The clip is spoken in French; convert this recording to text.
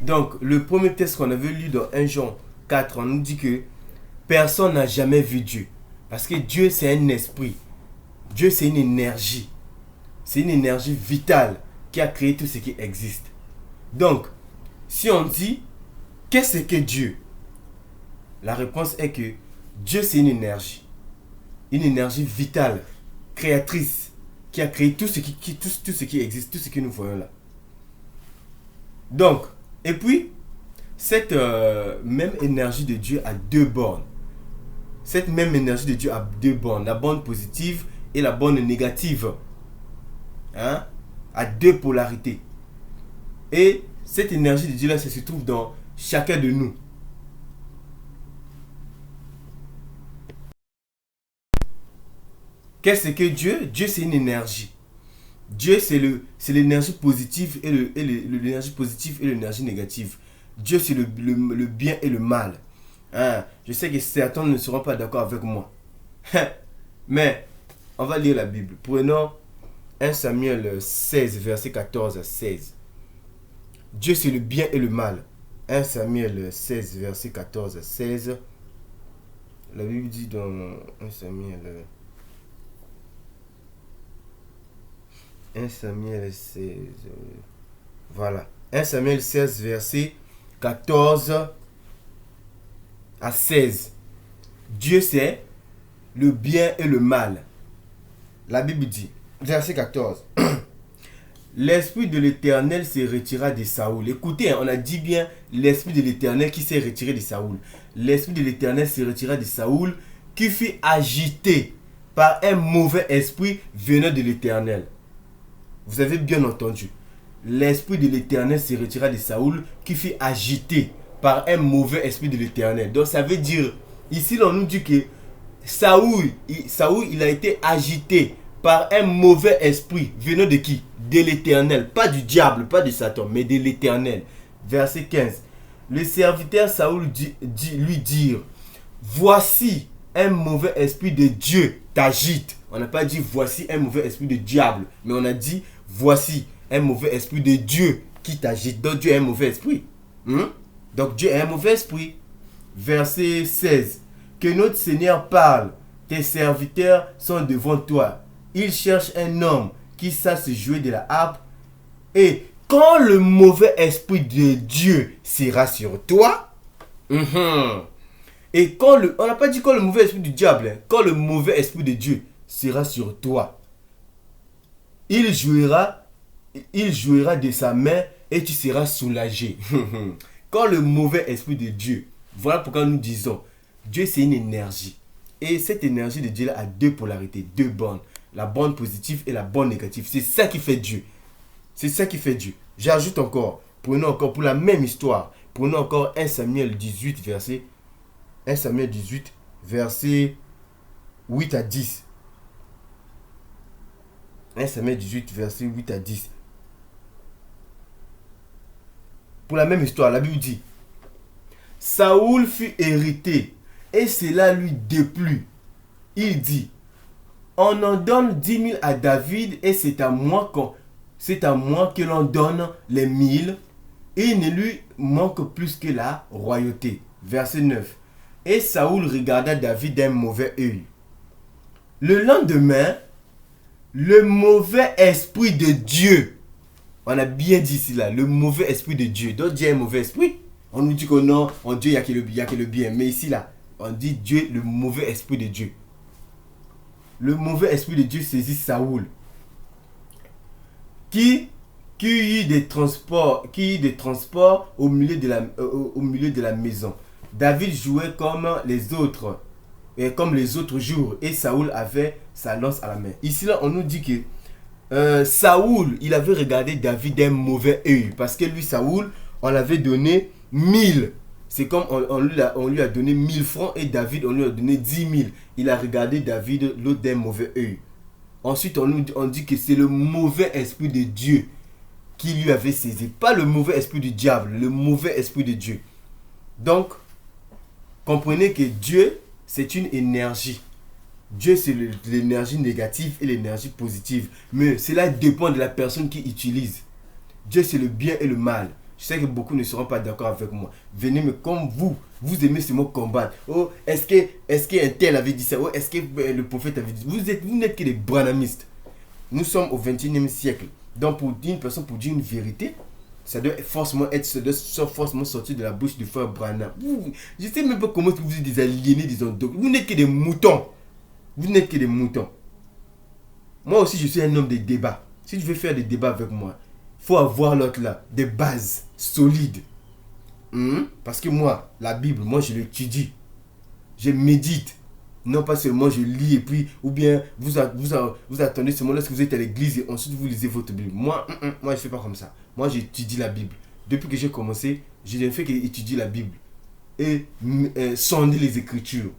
Donc, le premier texte qu'on avait lu dans 1 Jean 4, on nous dit que personne n'a jamais vu Dieu. Parce que Dieu, c'est un esprit. Dieu, c'est une énergie. C'est une énergie vitale qui a créé tout ce qui existe. Donc, si on dit, qu'est-ce que Dieu? La réponse est que Dieu, c'est une énergie. Une énergie vitale, créatrice, qui a créé tout ce qui existe, tout ce que nous voyons là. Donc, et puis, cette même énergie de Dieu a deux bornes. Cette même énergie de Dieu a deux bornes, la borne positive et la borne négative. Hein? A deux polarités. Et cette énergie de Dieu là, ça se trouve dans chacun de nous. Qu'est-ce que Dieu? Dieu, c'est une énergie. Dieu, c'est l'énergie positive et l'énergie positive et l'énergie négative. Dieu, c'est le bien et le mal. Hein? Je sais que certains ne seront pas d'accord avec moi. Mais, on va lire la Bible. Prenons 1 Samuel 16, verset 14 à 16. Dieu, c'est le bien et le mal. 1 Samuel 16, verset 14 à 16. La Bible dit dans 1 Samuel... 1 Samuel 16. Voilà. 1 Samuel 16, verset 14 à 16. Dieu c'est le bien et le mal. La Bible dit, verset 14. L'esprit de l'Éternel s'est retiré de Saoul. Écoutez, on a dit bien l'esprit de l'Éternel qui s'est retiré de Saoul. L'esprit de l'Éternel s'est retiré de Saoul qui fut agité par un mauvais esprit venant de l'Éternel. Vous avez bien entendu. L'esprit de l'Éternel s'est retiré de Saoul qui fut agité par un mauvais esprit de l'Éternel. Donc ça veut dire, ici on nous dit que Saoul, il a été agité par un mauvais esprit venant de qui? De l'Éternel. Pas du diable, pas de Satan, mais de l'Éternel. Verset 15. Le serviteur Saoul lui dire, voici un mauvais esprit de Dieu t'agite. On n'a pas dit voici un mauvais esprit de diable, mais on a dit voici un mauvais esprit de Dieu qui t'agite. Donc Dieu est un mauvais esprit. Donc Dieu est un mauvais esprit. Verset 16. Que notre Seigneur parle. Tes serviteurs sont devant toi. Ils cherchent un homme qui sache jouer de la harpe. Et quand le mauvais esprit de Dieu sera sur toi, et quand on n'a pas dit quand le mauvais esprit du diable, quand le mauvais esprit de Dieu sera sur toi, il jouera de sa main et tu seras soulagé. Quand le mauvais esprit de Dieu, voilà pourquoi nous disons, Dieu c'est une énergie. Et cette énergie de Dieu là a deux polarités, deux bornes. La borne positive et la borne négative. C'est ça qui fait Dieu. C'est ça qui fait Dieu. J'ajoute encore, prenons encore pour la même histoire, prenons encore 1 Samuel 18, verset 8 à 10. 1 Samuel 18, verset 8 à 10. Pour la même histoire, la Bible dit, Saoul fut hérité et cela lui déplut. Il dit, on en donne 10 000 à David et c'est à moi que l'on donne les 1000. Et il ne lui manque plus que la royauté. Verset 9. Et Saoul regarda David d'un mauvais œil. Le lendemain, le mauvais esprit de Dieu, on a bien dit ici là, le mauvais esprit de Dieu. Donc Dieu est un mauvais esprit. On nous dit que non, en Dieu il n'y a que le bien. Mais ici là, on dit Dieu, le mauvais esprit de Dieu. Le mauvais esprit de Dieu saisit Saoul. Qui eut des transports au milieu de la maison. David jouait comme les autres jours et Saoul avait sa lance à la main. Ici là on nous dit que Saoul il avait regardé David d'un mauvais œil parce que lui Saoul on l'avait donné 1000. C'est comme on lui a donné 1000 francs et David on lui a donné 10 000. Il a regardé David l'autre d'un mauvais œil. Ensuite on dit que c'est le mauvais esprit de Dieu qui lui avait saisi. Pas le mauvais esprit du diable, le mauvais esprit de Dieu. Donc, comprenez que Dieu, c'est une énergie. Dieu, c'est l'énergie négative et l'énergie positive. Mais cela dépend de la personne qui utilise. Dieu, c'est le bien et le mal. Je sais que beaucoup ne seront pas d'accord avec moi. Venez, mais comme vous aimez ce mot combattre. Oh, est-ce qu'un tel avait dit ça? Oh, est-ce que le prophète avait dit ça? Vous n'êtes que des branhamistes. Nous sommes au 21e siècle. Donc, pour une personne, pour dire une vérité, ça doit forcément sortir de la bouche du frère Branham. Je ne sais même pas comment vous êtes des aliénés, des endoctrinés. Vous n'êtes que des moutons. Vous n'êtes que des moutons. Moi aussi, je suis un homme de débat. Si tu veux faire des débats avec moi, il faut avoir l'autre là, des bases solides. Parce que moi, la Bible, moi je l'étudie. Je médite. Non pas seulement je lis et puis, ou bien vous attendez seulement lorsque vous êtes à l'église et ensuite vous lisez votre Bible. Moi, je ne fais pas comme ça. Moi, j'étudie la Bible. Depuis que j'ai commencé, je ne fais qu'étudier la Bible et sonder les Écritures.